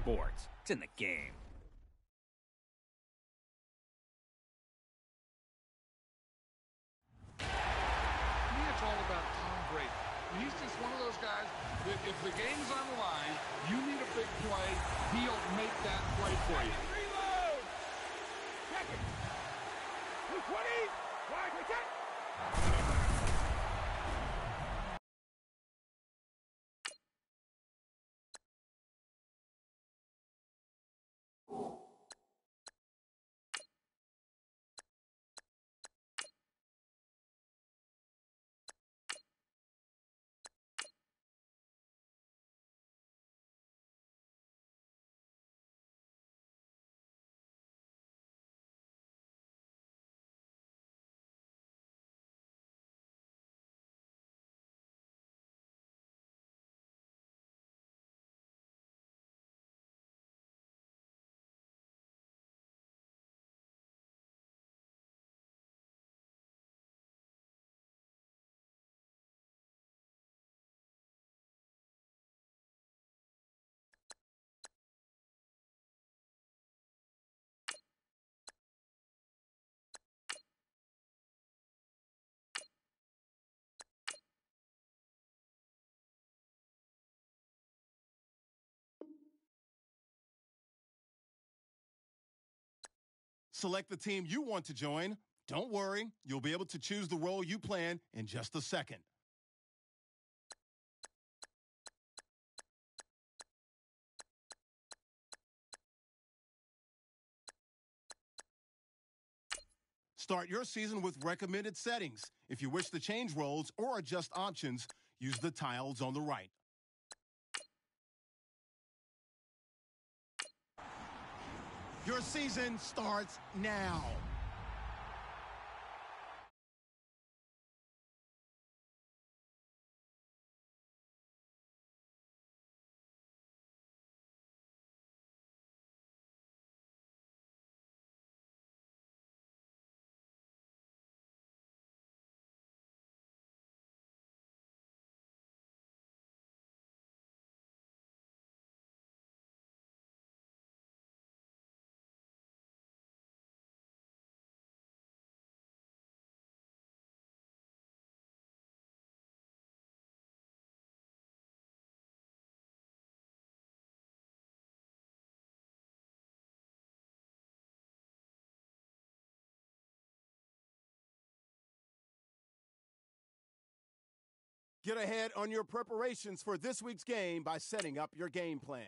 sports. It's in the game. To me, it's all about Tom Brady. He's just one of those guys that if the game's on the line, you need a big play, he'll make that play for you. Reload! Check it! 220! Wide, check! Select the team you want to join. Don't worry, you'll be able to choose the role you plan in just a second. Start your season with recommended settings. If you wish to change roles or adjust options, use the tiles on the right. Your season starts now. Get ahead on your preparations for this week's game by setting up your game plan.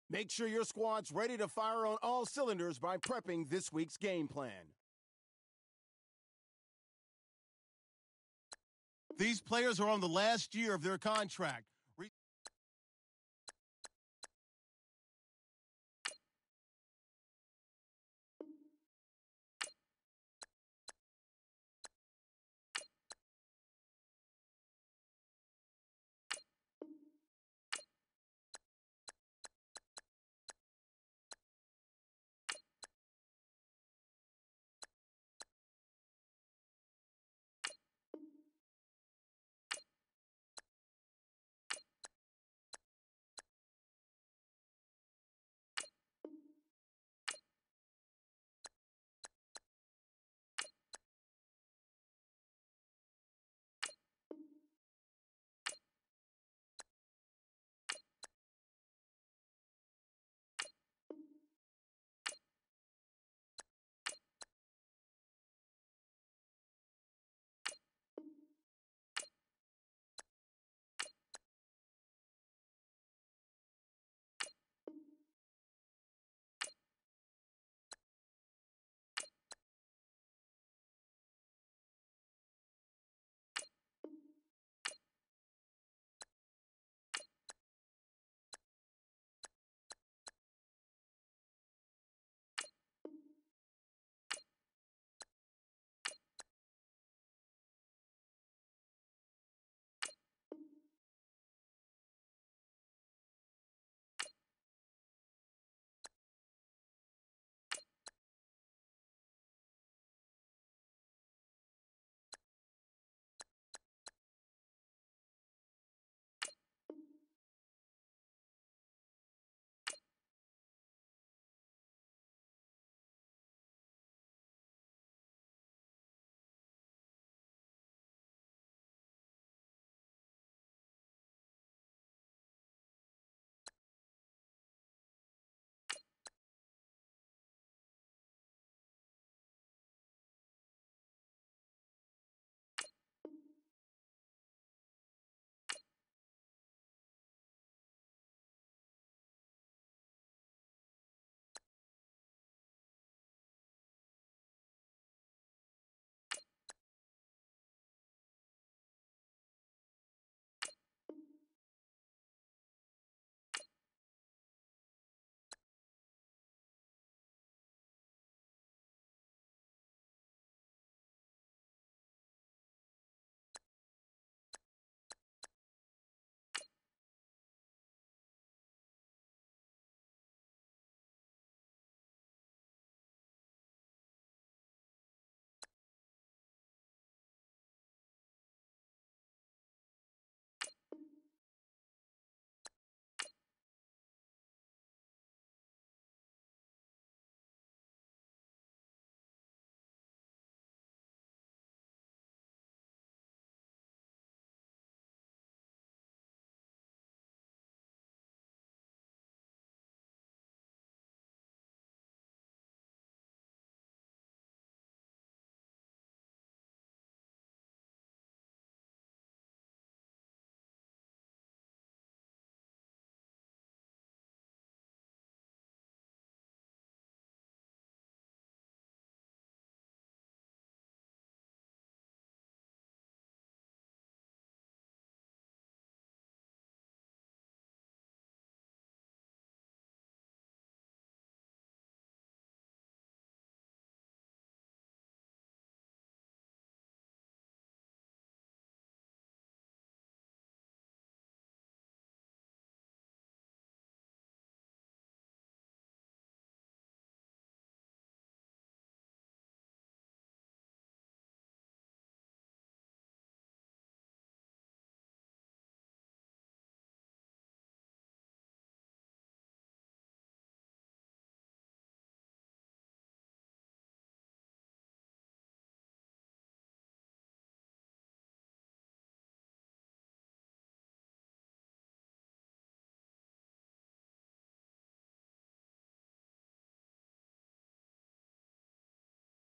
Make sure your squad's ready to fire on all cylinders by prepping this week's game plan. These players are on the last year of their contract.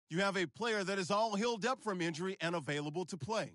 You have a player that is all healed up from injury and available to play.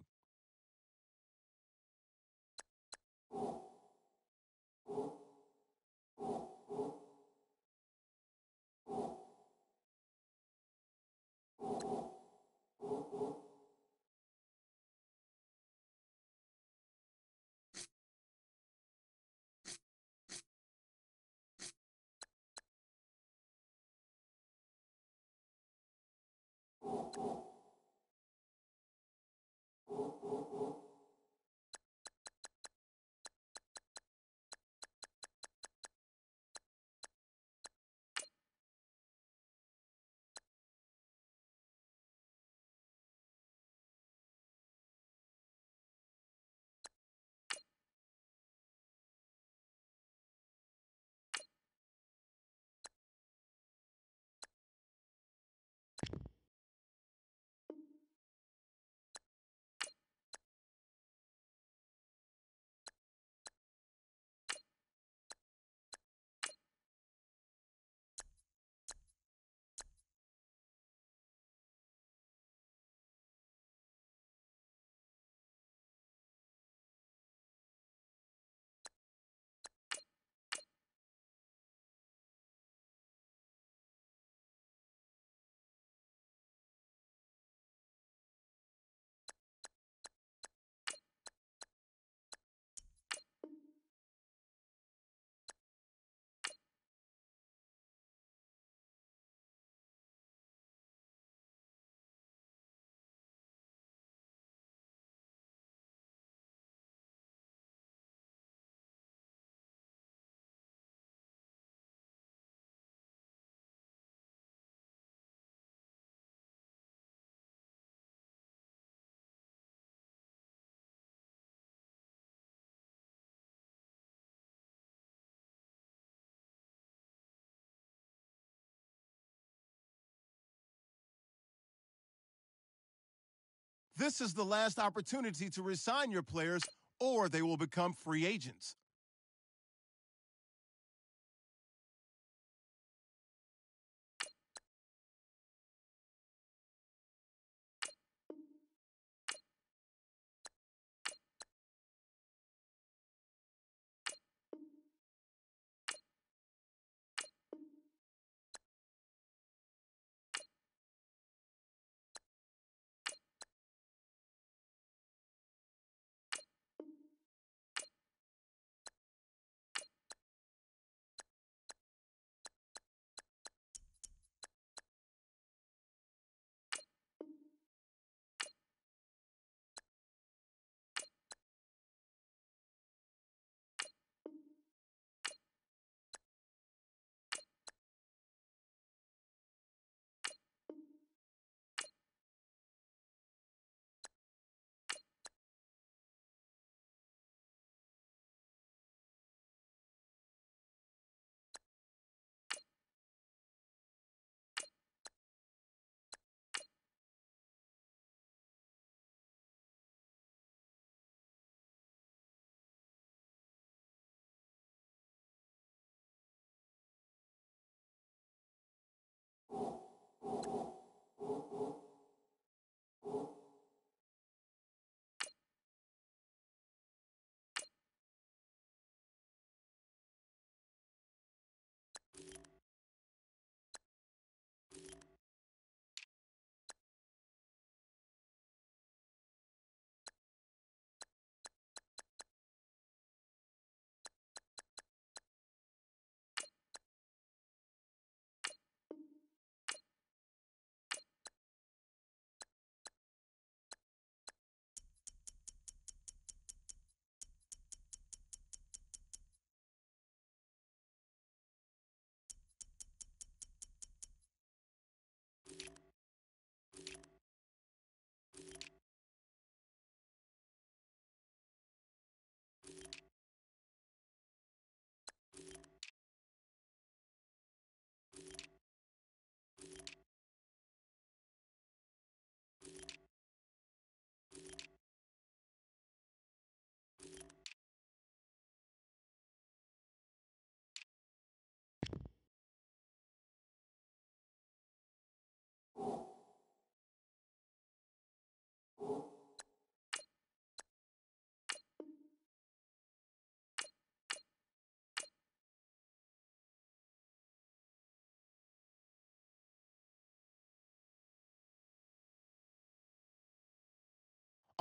This is the last opportunity to resign your players, or they will become free agents.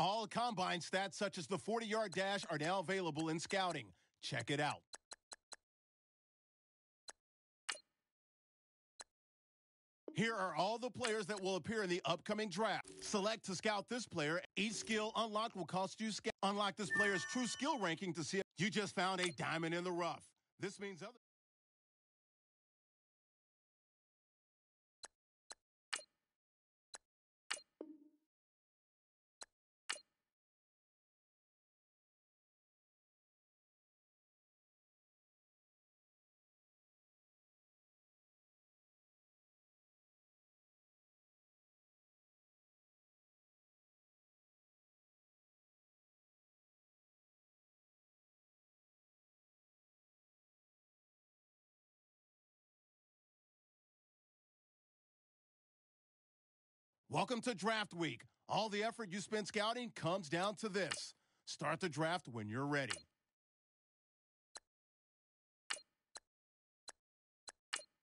All combine stats such as the 40-yard dash are now available in scouting. Check it out. Here are all the players that will appear in the upcoming draft. Select to scout this player. Each skill unlocked will cost you. Unlock this player's true skill ranking to see if you just found a diamond in the rough. This means other Welcome to Draft Week. All the effort you spent scouting comes down to this. Start the draft when you're ready.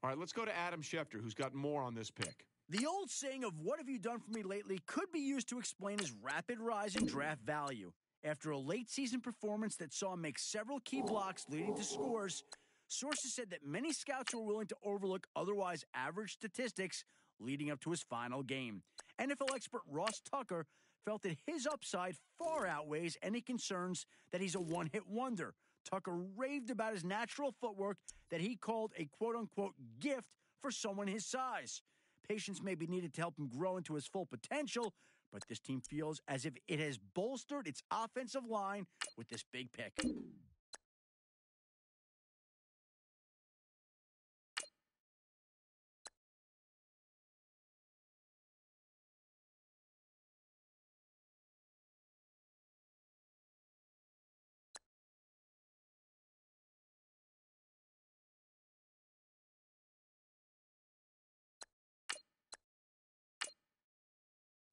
All right, let's go to Adam Schefter, who's got more on this pick. The old saying of "what have you done for me lately" could be used to explain his rapid rise in draft value. After a late season performance that saw him make several key blocks leading to scores, sources said that many scouts were willing to overlook otherwise average statistics leading up to his final game. NFL expert Ross Tucker felt that his upside far outweighs any concerns that he's a one-hit wonder. Tucker raved about his natural footwork that he called a quote-unquote gift for someone his size. Patience may be needed to help him grow into his full potential, but this team feels as if it has bolstered its offensive line with this big pick.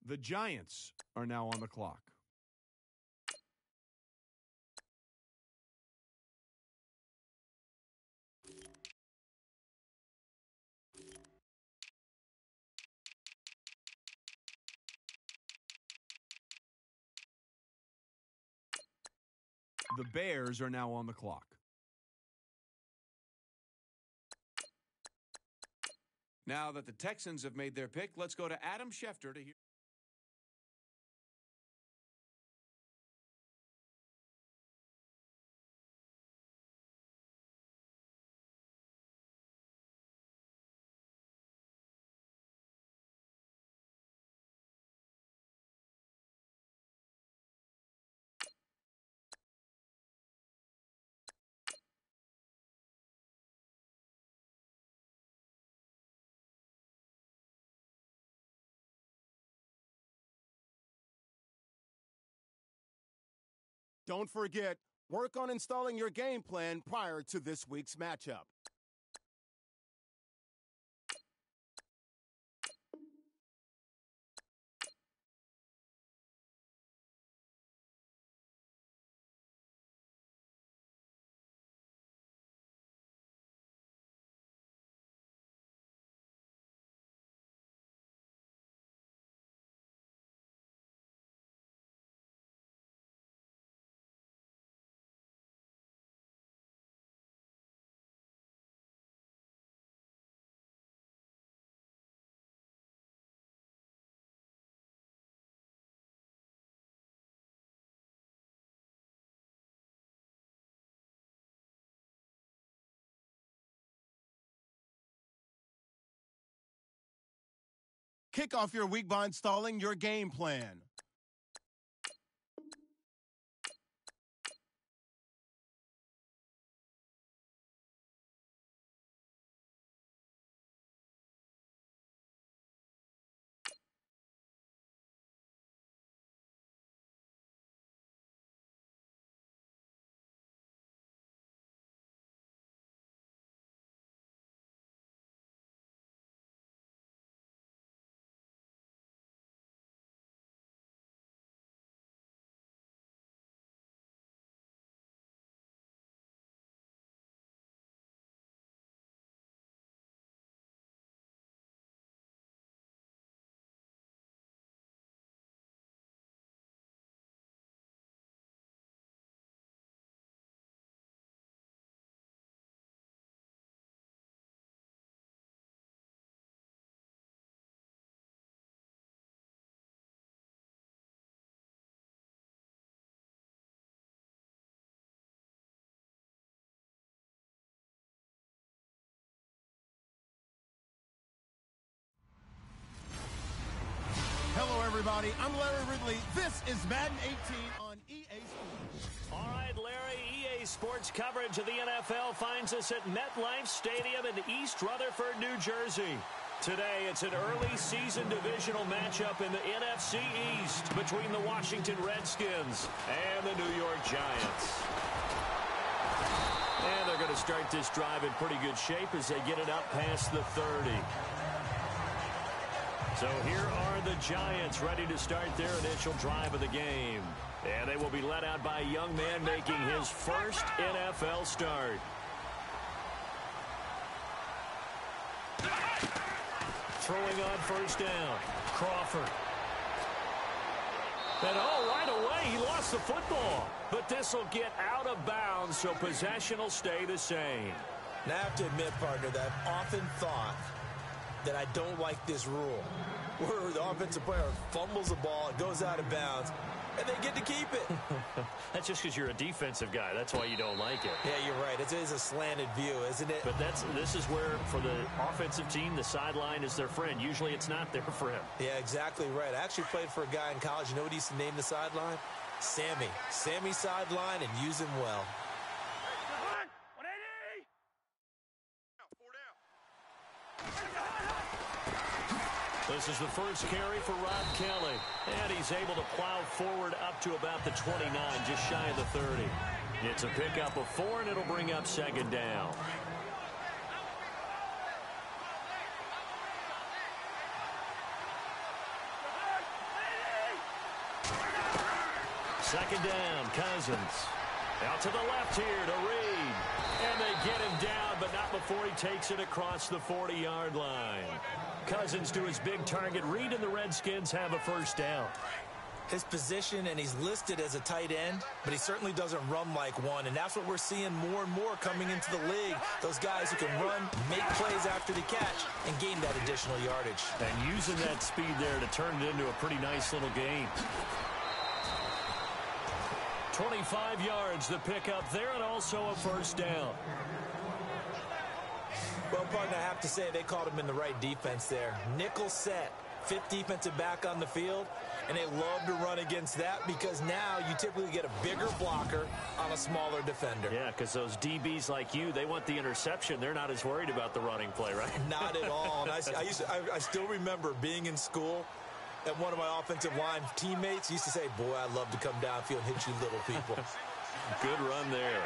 The Giants are now on the clock. The Bears are now on the clock. Now that the Texans have made their pick, let's go to Adam Schefter to hear. Don't forget, work on installing your game plan prior to this week's matchup. Kick off your week by installing your game plan. Hello, everybody. I'm Larry Ridley. This is Madden 18 on EA Sports. All right, Larry, EA Sports coverage of the NFL finds us at MetLife Stadium in East Rutherford, New Jersey. Today, it's an early season divisional matchup in the NFC East between the Washington Redskins and the New York Giants. And they're going to start this drive in pretty good shape as they get it up past the 30. So here are the Giants ready to start their initial drive of the game. And they will be led out by a young man making his first NFL start. Throwing on first down, Crawford. And right away, he lost the football. But this will get out of bounds, so possession will stay the same. Now, I have to admit, partner, that I've often thought that I don't like this rule, where the offensive player fumbles the ball, it goes out of bounds, and they get to keep it. That's just because you're a defensive guy. That's why you don't like it. Yeah, you're right. It is a slanted view, isn't it? But this is where, for the offensive team, the sideline is their friend. Usually it's not there for him. Yeah, exactly right. I actually played for a guy in college. You know what he used to name the sideline? Sammy. Sammy sideline, and use him well. This is the first carry for Rob Kelly, and he's able to plow forward up to about the 29, just shy of the 30. It's a pickup of 4, and it'll bring up second down. Second down, Cousins. Out to the left here to Reed. And they get him down, but not before he takes it across the 40-yard line. Cousins to his big target. Reed and the Redskins have a first down. His position, and he's listed as a tight end, but he certainly doesn't run like one, and that's what we're seeing more and more coming into the league. Those guys who can run, make plays after the catch, and gain that additional yardage. And using that speed there to turn it into a pretty nice little game. 25 yards the pickup there, and also a first down. Well, partner, I have to say they called him in the right defense there. Nickel set, fifth defensive back on the field, and they love to run against that because now you typically get a bigger blocker on a smaller defender. Yeah, because those DBs like you, they want the interception. They're not as worried about the running play, right? Not at all. And I still remember being in school, and one of my offensive line teammates used to say, boy, I'd love to come downfield and hit you little people. Good run there.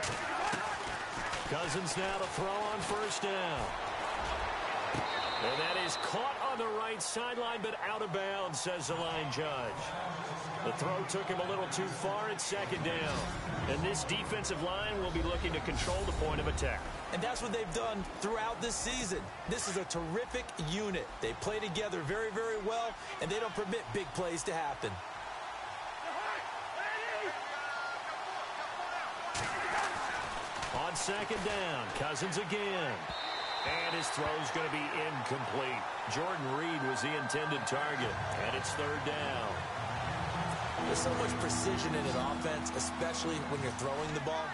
Cousins now to throw on first down. And that is caught on the right sideline, but out of bounds, says the line judge. The throw took him a little too far at second down. And this defensive line will be looking to control the point of attack. And that's what they've done throughout this season. This is a terrific unit. They play together very, very well, and they don't permit big plays to happen. On second down, Cousins again. And his throw's going to be incomplete. Jordan Reed was the intended target, and it's third down. There's so much precision in an offense, especially when you're throwing the ball.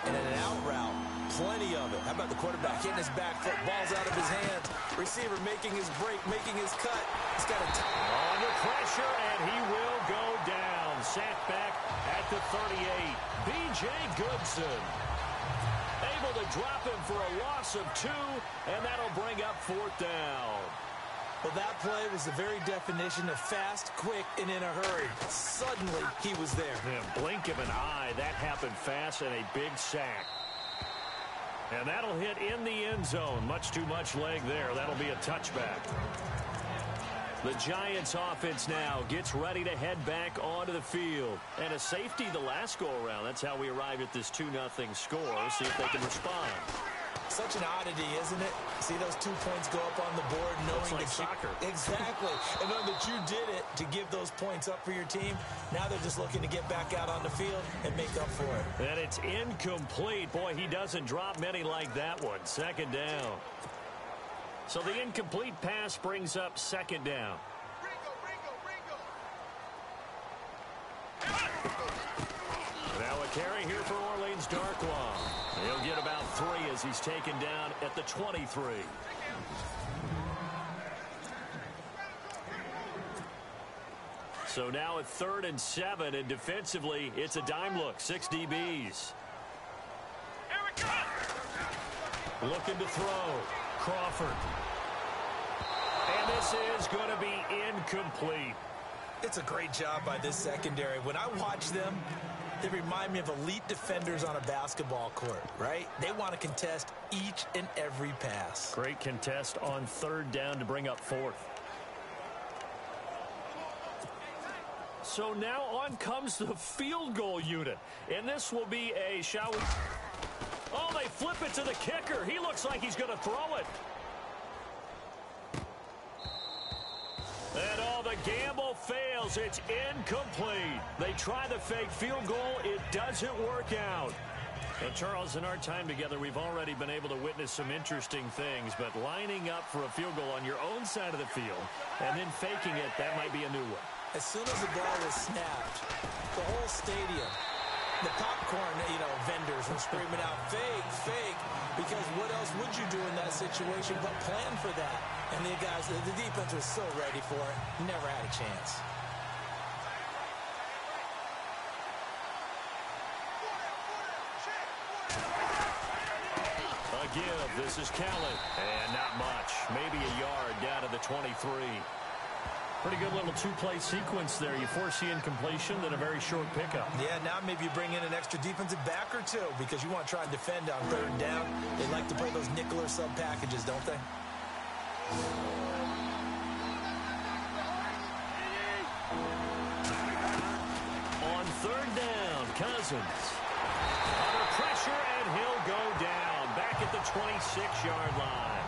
And in an out route, plenty of it. How about the quarterback hitting his back foot, ball's out of his hands. Receiver making his break, making his cut. He's got a under pressure, and he will go down. Sacked back at the 38. B.J. Goodson able to drop him for a loss of 2, and that'll bring up fourth down. Well, that play was the very definition of fast, quick, and in a hurry. Suddenly, he was there. Yeah, blink of an eye, that happened fast, and a big sack. And that'll hit in the end zone. Much too much leg there. That'll be a touchback. The Giants offense now gets ready to head back onto the field. And a safety the last go-around. That's how we arrive at this 2-0 score. See if they can respond. Such an oddity, isn't it? See those 2 points go up on the board knowing Looks like that soccer. Exactly. And knowing that you did it to give those points up for your team. Now they're just looking to get back out on the field and make up for it. And it's incomplete. Boy, he doesn't drop many like that one. Second down. So the incomplete pass brings up second down. Now a carry here for Orleans Darkwa. He'll get about 3 as he's taken down at the 23. So now at 3rd and 7, and defensively, it's a dime look. 6 DBs. Looking to throw. Crawford. And this is going to be incomplete. It's a great job by this secondary. When I watch them, they remind me of elite defenders on a basketball court, right? They want to contest each and every pass. Great contest on 3rd down to bring up 4th. So now on comes the field goal unit. And this will be a, shall we... Oh, they flip it to the kicker. He looks like he's going to throw it. And the gamble fails. It's incomplete. They try the fake field goal. It doesn't work out. Well, Charles, in our time together, we've already been able to witness some interesting things, but lining up for a field goal on your own side of the field and then faking it, that might be a new one. As soon as the ball was snapped, the whole stadium, the popcorn, vendors were screaming out, fake, fake, because what else would you do in that situation but plan for that? And the guys, the defense was so ready for it, never had a chance. A give, this is Kelly, and not much, maybe a yard down to the 23. Pretty good little 2-play sequence there. You force the incompletion, then a very short pickup. Yeah, now maybe you bring in an extra defensive back or 2 because you want to try and defend on 3rd down. They like to play those nickel or sub packages, don't they? On 3rd down. Cousins. Under pressure, and he'll go down. Back at the 26-yard line.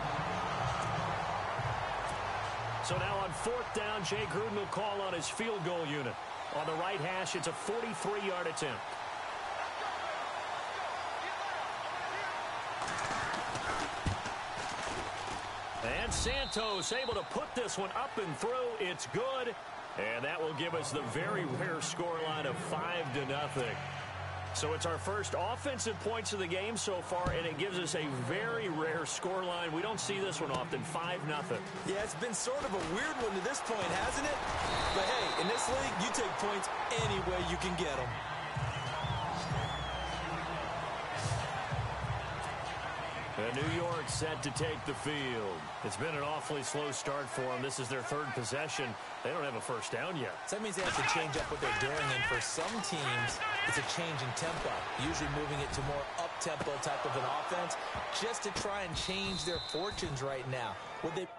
So now on 4th down, Jay Gruden will call on his field goal unit. On the right hash, it's a 43-yard attempt. And Santos able to put this one up and through. It's good. And that will give us the very rare scoreline of 5-0. So it's our first offensive points of the game so far, and it gives us a very rare scoreline. We don't see this one often, 5-0. Yeah, it's been sort of a weird one to this point, hasn't it? But hey, in this league, you take points any way you can get them. And New York set to take the field. It's been an awfully slow start for them. This is their 3rd possession. They don't have a first down yet. So that means they have to change up what they're doing. And for some teams, it's a change in tempo. Usually moving it to more up-tempo type of an offense just to try and change their fortunes right now. What they've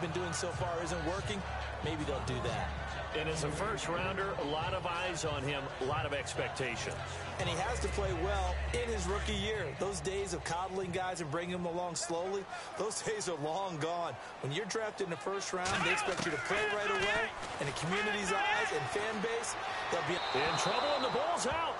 been doing so far isn't working. Maybe they'll do that. And as a first-rounder, a lot of eyes on him, a lot of expectations. And he has to play well in his rookie year. Those days of coddling guys and bringing them along slowly, those days are long gone. When you're drafted in the 1st round, they expect you to play right away. In the community's eyes and fan base, they'll be in trouble, and the ball's out.